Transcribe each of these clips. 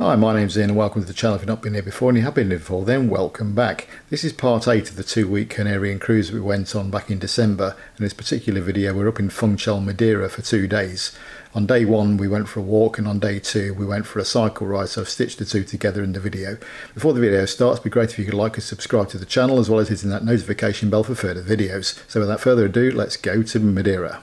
Hi, my name's Ian and welcome to the channel. If you've not been here before and you have been here before, then welcome back. This is part 8 of the 2-week Canary cruise that we went on back in December. In this particular video we're up in Funchal, Madeira for 2 days. On day 1 we went for a walk and on day 2 we went for a cycle ride, so I've stitched the two together in the video. Before the video starts, it'd be great if you could like and subscribe to the channel as well as hitting that notification bell for further videos. So without further ado, let's go to Madeira.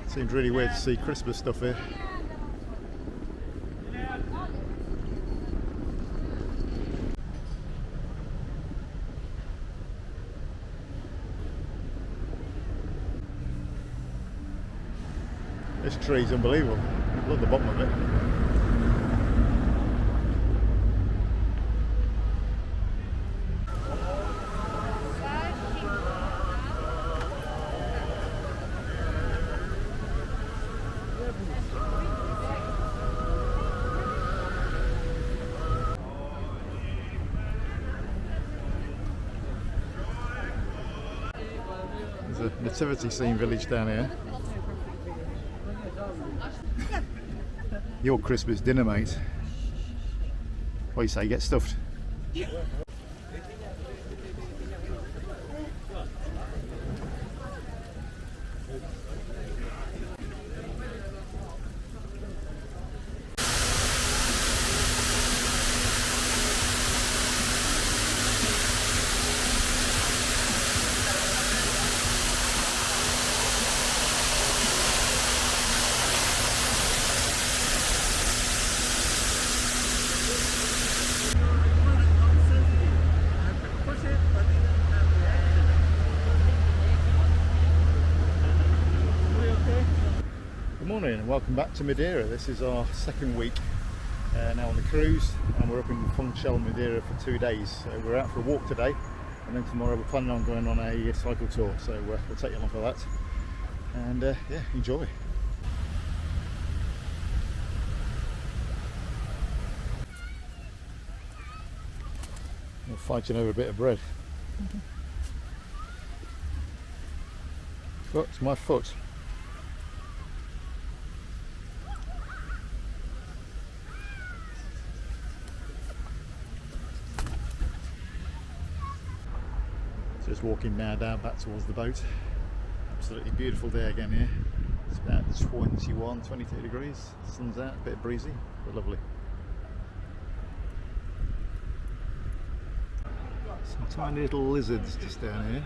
Seems really weird to see Christmas stuff here. This tree's unbelievable. I love the bottom of it. There's a nativity scene village down here. Your Christmas dinner, mate. What do you say, get stuffed? Good morning and welcome back to Madeira. This is our second week now on the cruise, and we're up in Funchal, Madeira for 2 days. So we're out for a walk today, and then tomorrow we're planning on going on a cycle tour. So we'll take you along for that, and yeah, enjoy. We're fighting over a bit of bread. What's my foot? Just walking now down back towards the boat. Absolutely beautiful day again here. It's about 21, 22 degrees. Sun's out, a bit breezy, but lovely. Some tiny little lizards just down here.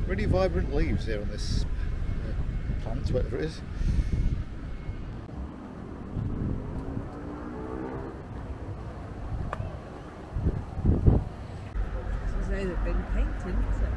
Really vibrant leaves here on this plant, whatever it is. They've been painted, isn't it?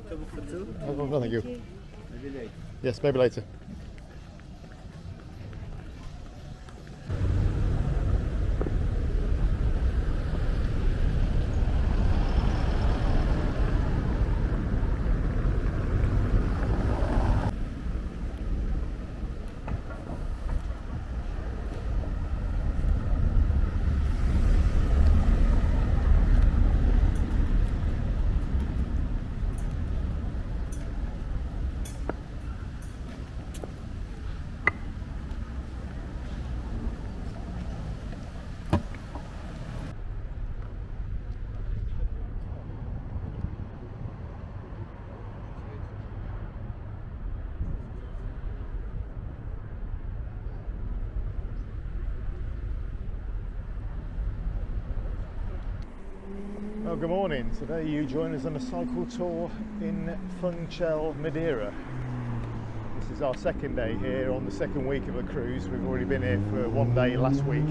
To book for two? No, thank you. Maybe late. Yes, maybe later. Well, good morning. Today you join us on a cycle tour in Funchal, Madeira. This is our second day here on the second week of a cruise. We've already been here for one day last week.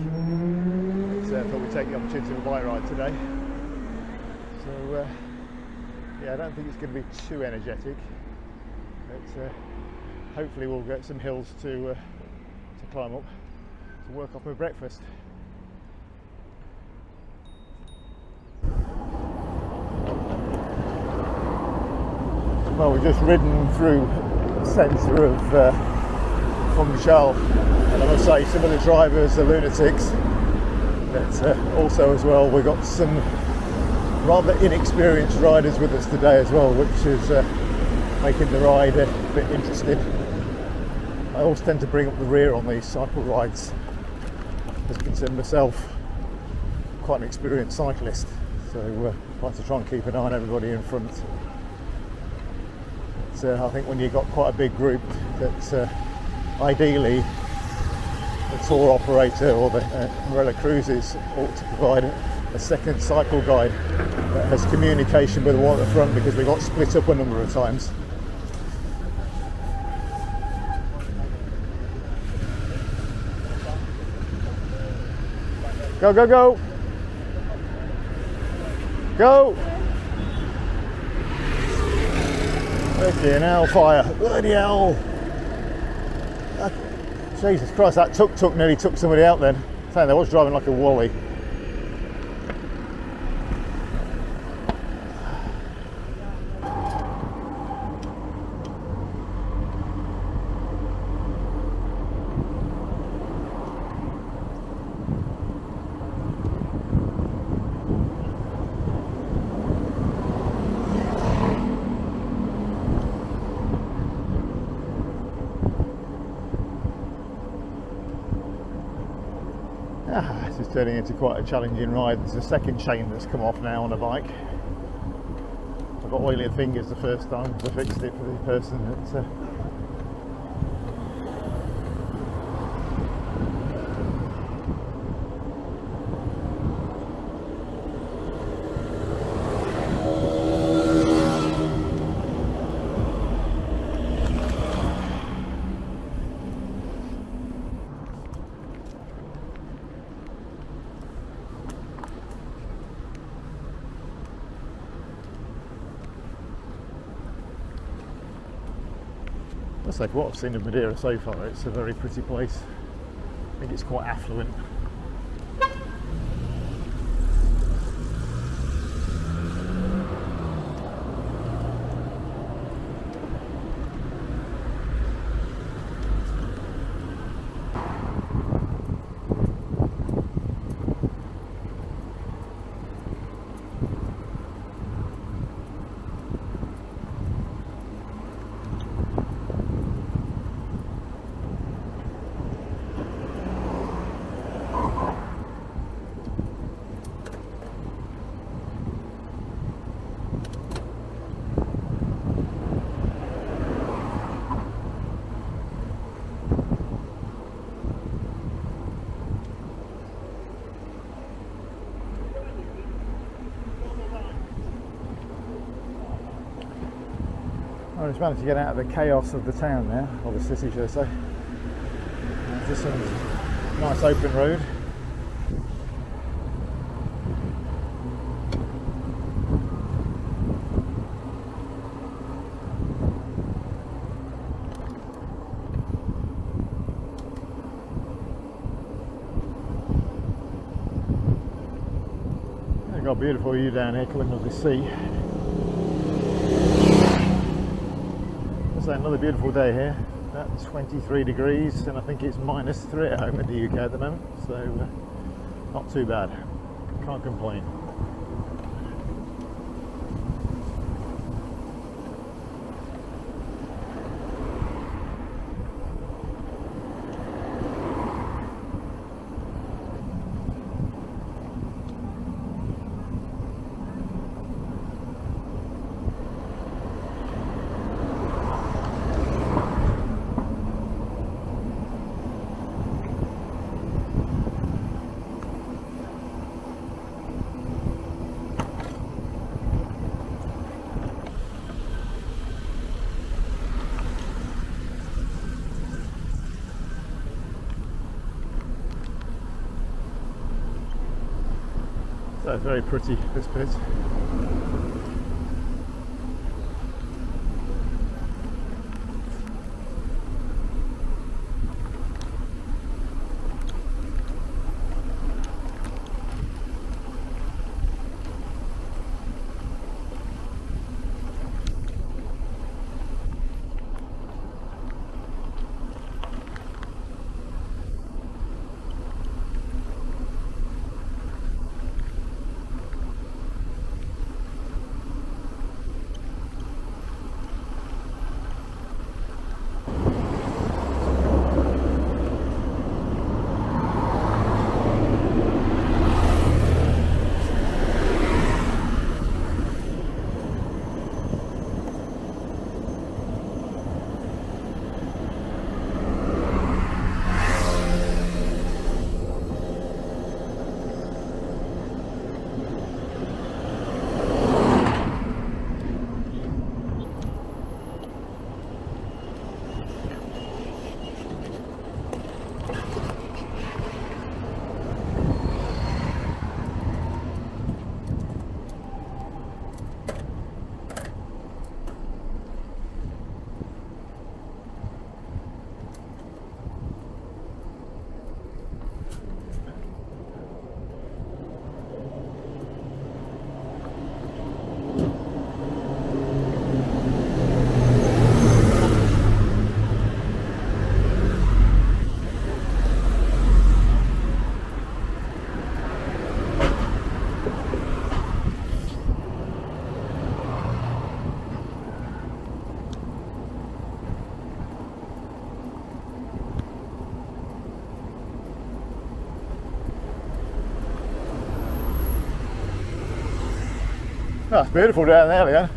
So I thought we'd take the opportunity of a bike ride today. So yeah, I don't think it's going to be too energetic, but hopefully we'll get some hills to climb up to work off my breakfast. Well, we've just ridden through the centre of Funchal, and I must say some of the drivers are lunatics, but also as well we've got some rather inexperienced riders with us today as well, which is making the ride a bit interesting. I always tend to bring up the rear on these cycle rides, as I consider myself quite an experienced cyclist, so I like to try and keep an eye on everybody in front. I think when you've got quite a big group, that ideally the tour operator or the Marella Cruises ought to provide a second cycle guide that has communication with the one at the front, because we got split up a number of times. Go, go, go! Go! Fucking hellfire, bloody hell! Jesus Christ, that tuk-tuk nearly took somebody out then. Saying they was driving like a wally. This is turning into quite a challenging ride. There's a second chain that's come off now on a bike. I got oily fingers the first time because I fixed it for the person that I'd say for what I've seen of Madeira so far, it's a very pretty place. I think it's quite affluent. I just managed to get out of the chaos of the town now, or the city should I say. Just some nice open road. got a beautiful view down here coming up the sea. It's another beautiful day here. About 23 degrees, and I think it's -3 at home in the UK at the moment, so not too bad. Can't complain. So very pretty, this bit. Oh, it's beautiful down there, Leanne.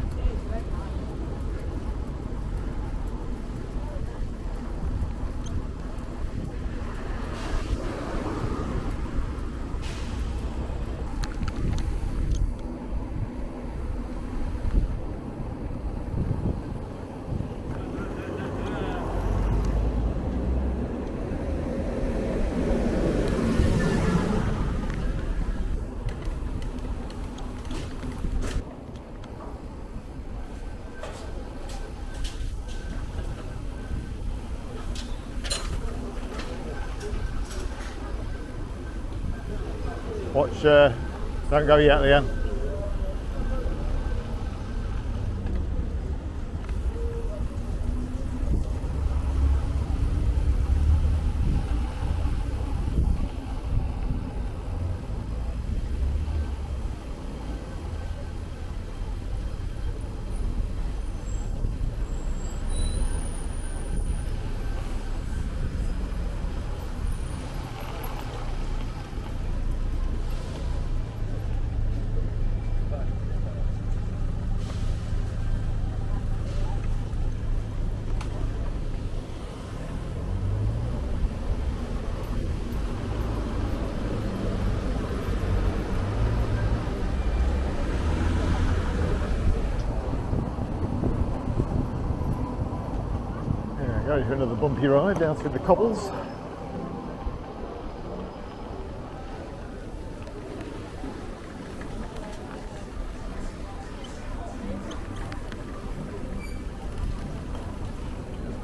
Watch, don't go yet, Leanne. Going for another bumpy ride down through the cobbles.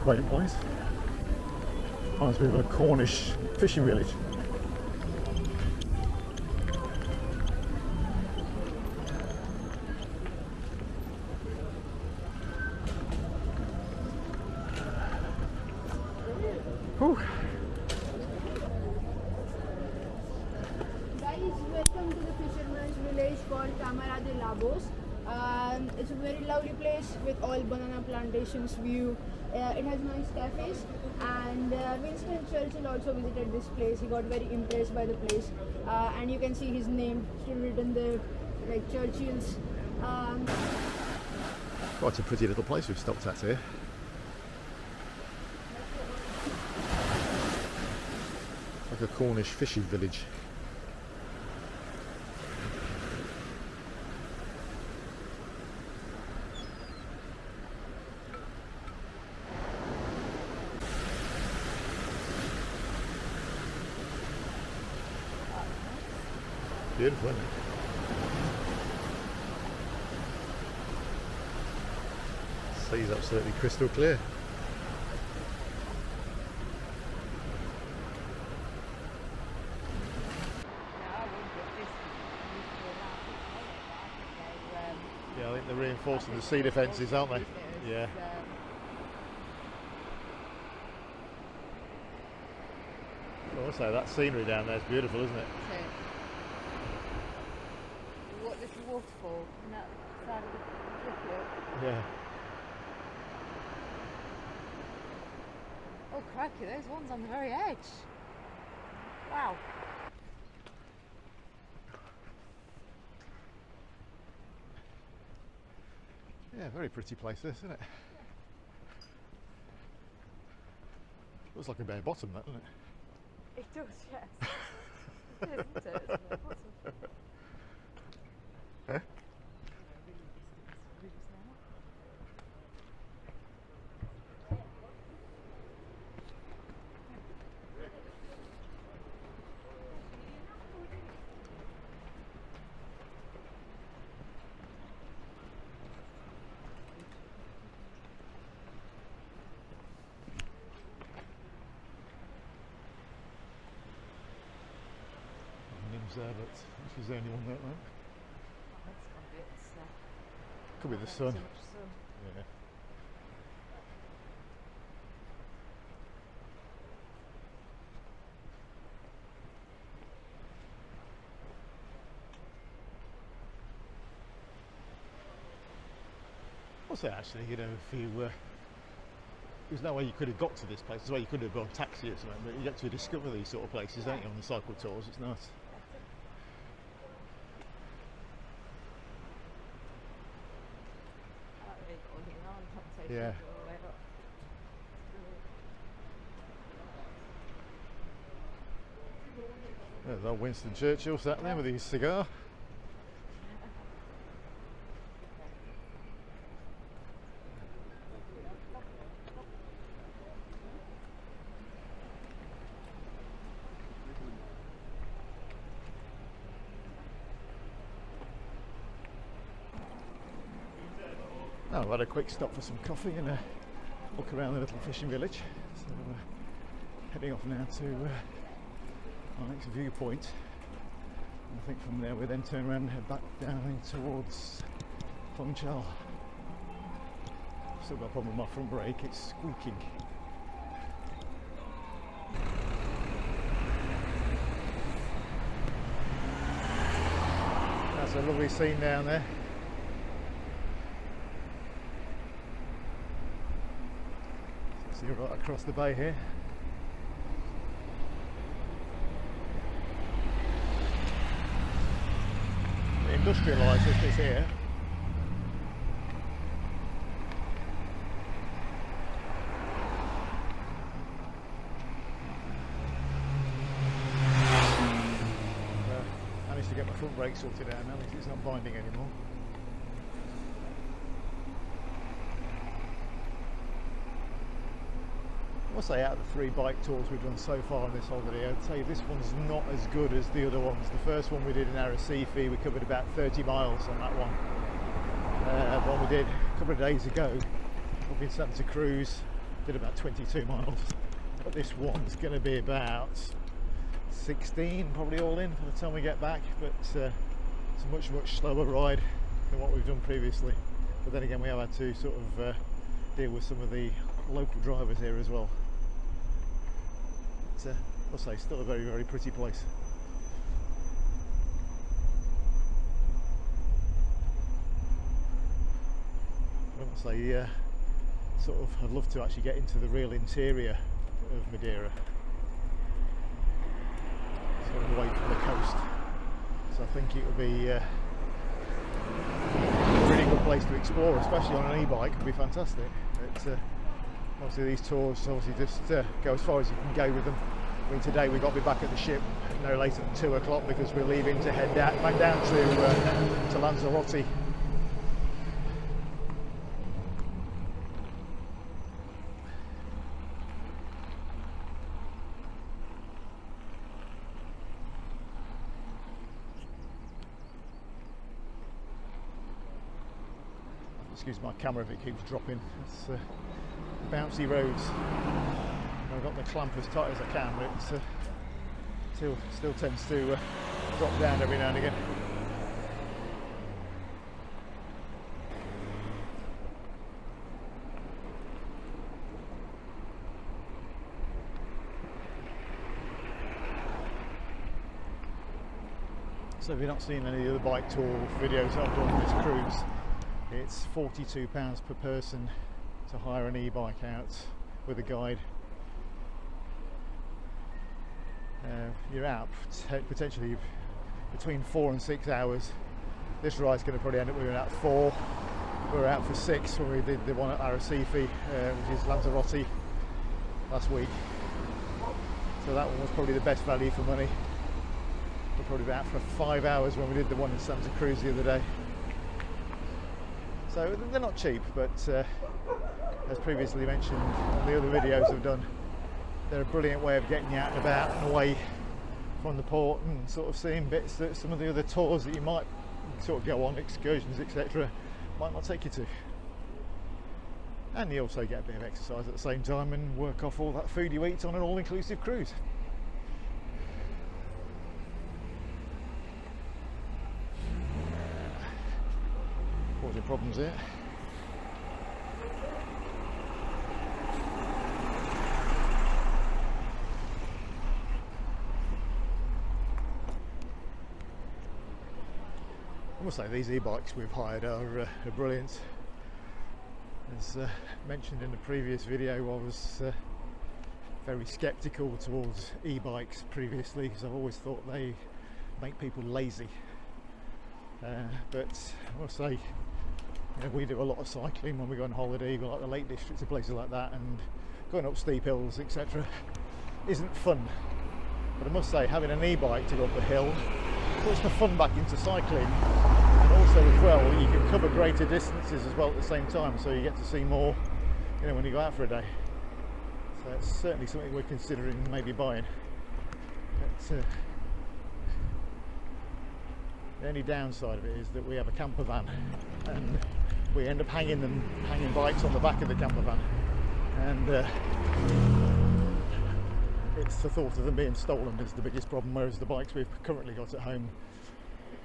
Great place. Reminds me of a Cornish fishing village. Whew. Guys, welcome to the fisherman's village called Canary de Labos. It's a very lovely place with all banana plantations view. It has nice cafes, and Winston Churchill also visited this place. He got very impressed by the place, and you can see his name still written there, like Churchill's. Quite a pretty little place we've stopped at here. Like a Cornish fishing village. Beautiful, isn't it? Sea's absolutely crystal clear. Yeah, I think they're reinforcing the sea defences, aren't they? Yeah. Also, that scenery down there is beautiful, isn't it? What little waterfall on that side of the cliff look. Yeah. Oh crikey, those ones on the very edge. Wow. Yeah, very pretty place this, isn't it? Looks like a bare bottom, that, doesn't it? It does, yes. It is, isn't it? It's a bare bottom. Huh? Nim's there, but she's the only one that way. That's got a bit, Could be the sun. too much sun. Yeah. Also, actually, you know, if you there's no way you could have got to this place. There's no way you could have got a taxi or something, but you get to discover these sort of places, don't you, on the cycle tours? It's nice. I like really going around, not taking Yeah. it all the way up. There's old Winston Churchill sat there with his cigar. Oh, I've had a quick stop for some coffee and a look around the little fishing village. So heading off now to our next viewpoint. And I think from there we then turn around and head back down in towards Funchal. Still got a problem with my front brake, it's squeaking. That's a lovely scene down there. See right across the bay here. Industrialised as this here. Managed to get my front brake sorted out now because it's not binding anymore. I must say, out of the 3 bike tours we've done so far in this holiday, I'd say this one's not as good as the other ones. The first one we did in Arrecife, we covered about 30 miles on that one. The one we did a couple of days ago up in Santa Cruz, did about 22 miles. But this one's going to be about 16 probably all in by the time we get back, but it's a much slower ride than what we've done previously. But then again, we have had to sort of deal with some of the local drivers here as well. but I'll say still a very, very pretty place. I must say, sort of, I'd love to actually get into the real interior of Madeira, sort of away from the coast. So I think it would be a really good place to explore, especially on an e-bike. It would be fantastic. But obviously these tours obviously just go as far as you can go with them. I mean, today we've got to be back at the ship no later than 2 o'clock because we're leaving to head back down to Lanzarote. Excuse my camera if it keeps dropping. It's bouncy roads. I've got the clamp as tight as I can, but it still tends to drop down every now and again. So if you're not seeing any of the bike tour videos that I've done on this cruise, it's £42 per person to hire an e-bike out with a guide. You're out potentially between 4 and 6 hours. This ride's going to probably end up being out 4. We were out for 6 when we did the one at Arrecife, which is Lanzarote, last week. So that one was probably the best value for money. We're probably out for 5 hours when we did the one in Santa Cruz the other day. So they're not cheap, but as previously mentioned on the other videos I've done, they're a brilliant way of getting you out and about and away from the port and sort of seeing bits that some of the other tours that you might sort of go on, excursions, etc., might not take you to. And you also get a bit of exercise at the same time and work off all that food you eat on an all-inclusive cruise. Causing problems here. I must say these e-bikes we've hired are brilliant. As mentioned in the previous video, I was very sceptical towards e-bikes previously because I've always thought they make people lazy. But I must say, we do a lot of cycling when we go on holiday. We like the Lake Districts and places like that, and going up steep hills, etc., isn't fun. But I must say, having an e-bike to go up a hill puts the fun back into cycling, and also as well you can cover greater distances as well at the same time, so you get to see more when you go out for a day. So it's certainly something we're considering maybe buying. But the only downside of it is that we have a camper van and we end up hanging bikes on the back of the camper van, and it's the thought of them being stolen is the biggest problem, whereas the bikes we've currently got at home,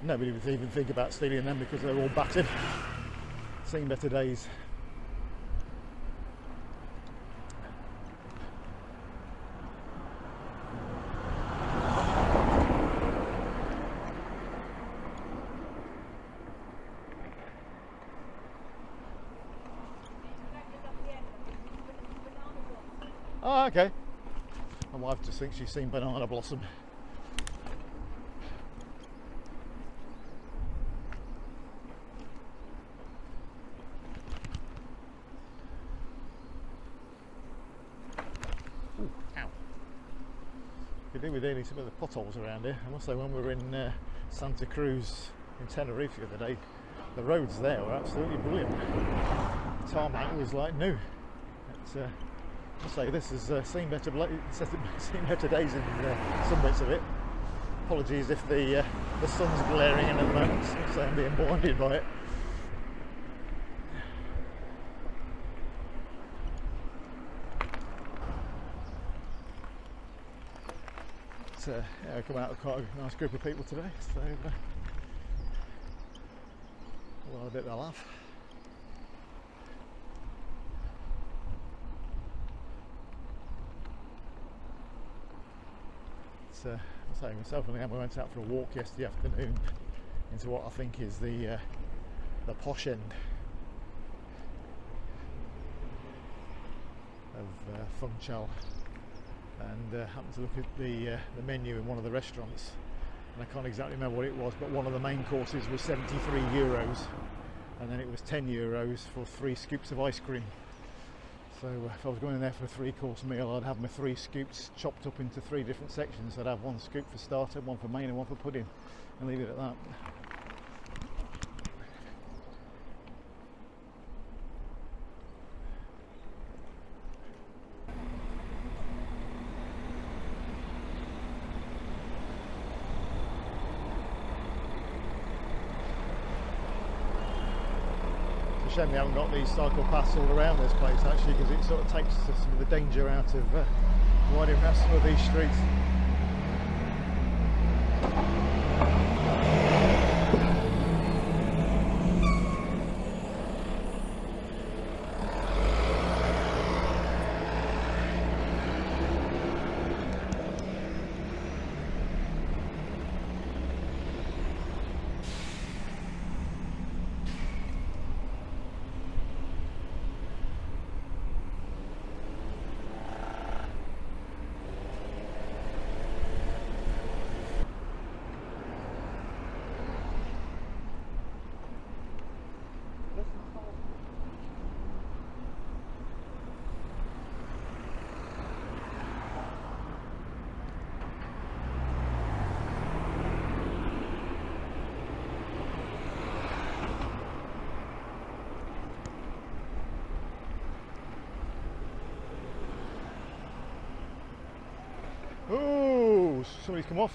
nobody would even think about stealing them because they're all battered. Seen better days. Oh, okay. My wife just thinks she's seen banana blossom. Ooh, ow. Could do with dealing some of the potholes around here. I must say, when we were in Santa Cruz in Tenerife the other day, the roads there were absolutely brilliant. The tarmac was like new. I must say, this has seen better days in some bits of it. Apologies if the sun's glaring in at the moment, so I'm being blinded by it. But, yeah, I come out with quite a nice group of people today, so we'll have a bit of a laugh. I say myself and Leanne, we went out for a walk yesterday afternoon into what I think is the posh end of Funchal, and happened to look at the menu in one of the restaurants, and I can't exactly remember what it was, but one of the main courses was 73 euros, and then it was 10 euros for 3 scoops of ice cream. So if I was going in there for a 3-course meal, I'd have my 3 scoops chopped up into 3 different sections. I'd have 1 scoop for starter, 1 for main and 1 for pudding, and leave it at that. It's a shame we haven't got these cycle paths all around this place actually, because it sort of takes some of the danger out of riding around some of these streets. Oh, somebody's come off.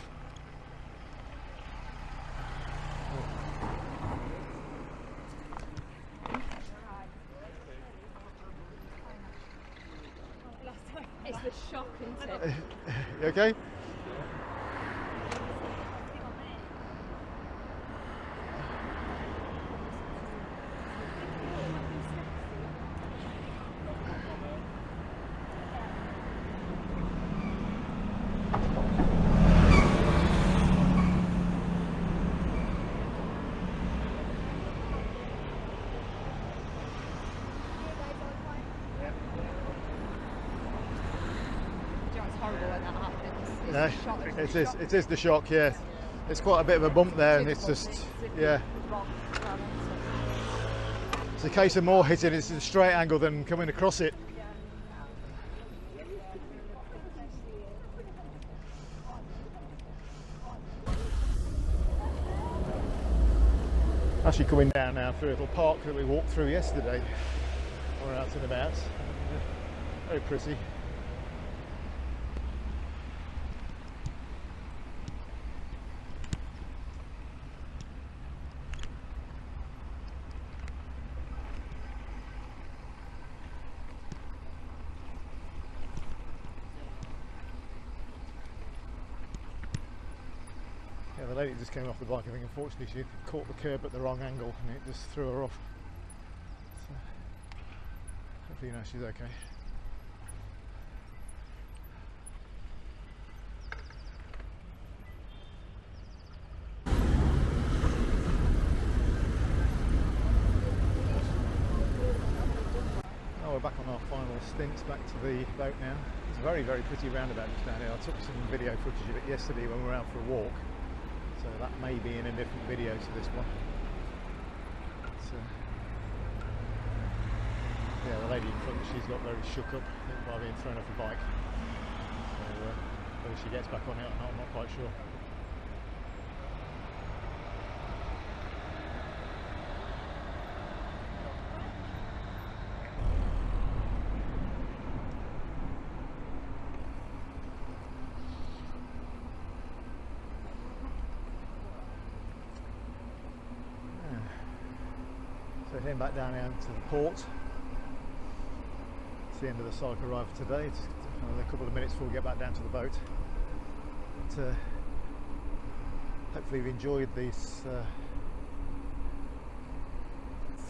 It's the shock, isn't it? You okay? Horrible when that happens. It is the shock, yeah. It's quite a bit of a bump there, and it's just, yeah. It's a case of more hitting it at a straight angle than coming across it. Actually coming down now through a little park that we walked through yesterday. We're out and about. Very pretty. Yeah, the lady just came off the bike. I think unfortunately she caught the curb at the wrong angle and it just threw her off. So hopefully now she's okay. Oh, we're back on our final stints back to the boat now. It's a very, very pretty roundabout just down here. I took some video footage of it yesterday when we were out for a walk. So that may be in a different video to this one. So, yeah, the lady in front, she's got very shook up by being thrown off a bike. So whether she gets back on it or not, I'm not quite sure. So heading back down now to the port. It's the end of the cycle ride for today. It's another couple of minutes before we get back down to the boat. But, hopefully you've enjoyed these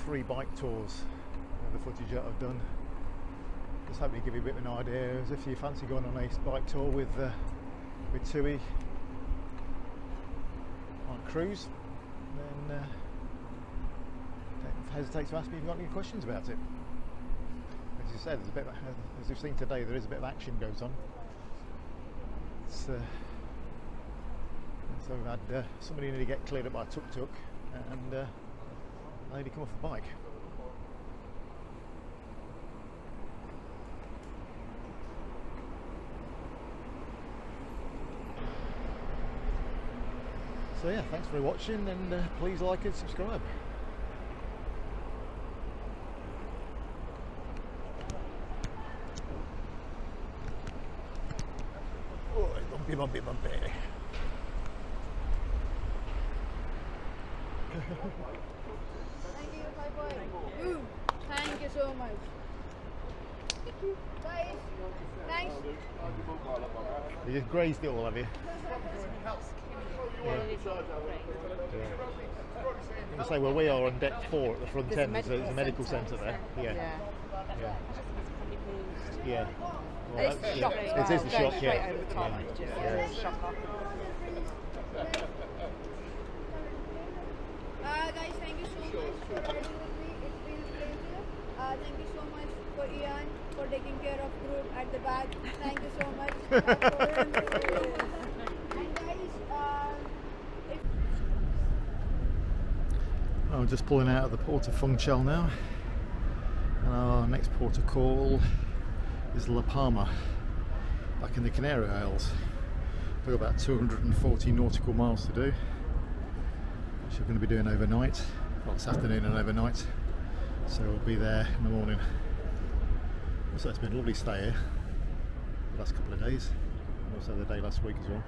3 bike tours of the footage that I've done. Just hopefully give you a bit of an idea as if you fancy going on a bike tour with with Tui on a cruise, then don't hesitate to ask me if you've got any questions about it. As you said, there's a bit of, as you've seen today, there is a bit of action goes on. It's, so we've had somebody nearly get cleared up by a tuk-tuk, and a lady come off the bike. So yeah, thanks for watching, and please like and subscribe. Oh, bumpy, bumpy, bumpy. Thank you, bye bye. Ooh, thank you so much. Guys, thanks. You just grazed it all, have you? I say, well, we are on deck 4 at the front end. There's a medical centre there. Yeah. Yeah. Well, It's the shop as well. It is the shop, Straight yeah. over the top. Yeah. Just shop off. Guys, thank you so much for riding with me. It's been a pleasure. Thank you so much for Ian for taking care of group at the back. Thank you so much. And guys, if I'm just pulling out of the port of Funchal now, and our next port of call is La Palma, back in the Canary Isles. We've got about 240 nautical miles to do, which we're going to be doing overnight, well, this afternoon and overnight, so we'll be there in the morning. Also, it's been a lovely stay here the last couple of days, and also the day last week as well.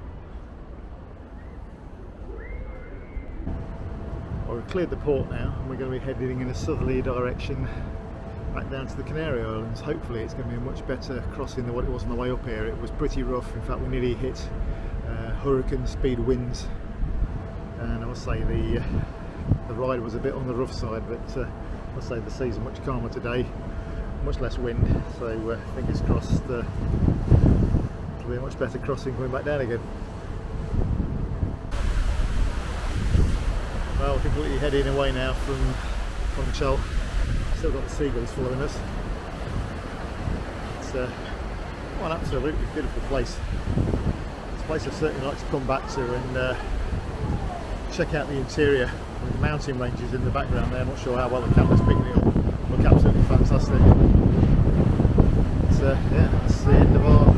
Well, we've cleared the port now, and we're going to be heading in a southerly direction back down to the Canary Islands. Hopefully it's going to be a much better crossing than what it was on the way up here. It was pretty rough. In fact, we nearly hit hurricane speed winds, and I must say the ride was a bit on the rough side, but I must say the seas are much calmer today, much less wind, so fingers crossed it'll be a much better crossing coming back down again. Well, we're completely heading away now from Funchal. Still got the seagulls following us. It's an absolutely beautiful place. It's a place I certainly like to come back to and check out the interior with the mountain ranges in the background there. I'm not sure how well the camera's picking it up. Look absolutely fantastic. Yeah, that's the end of our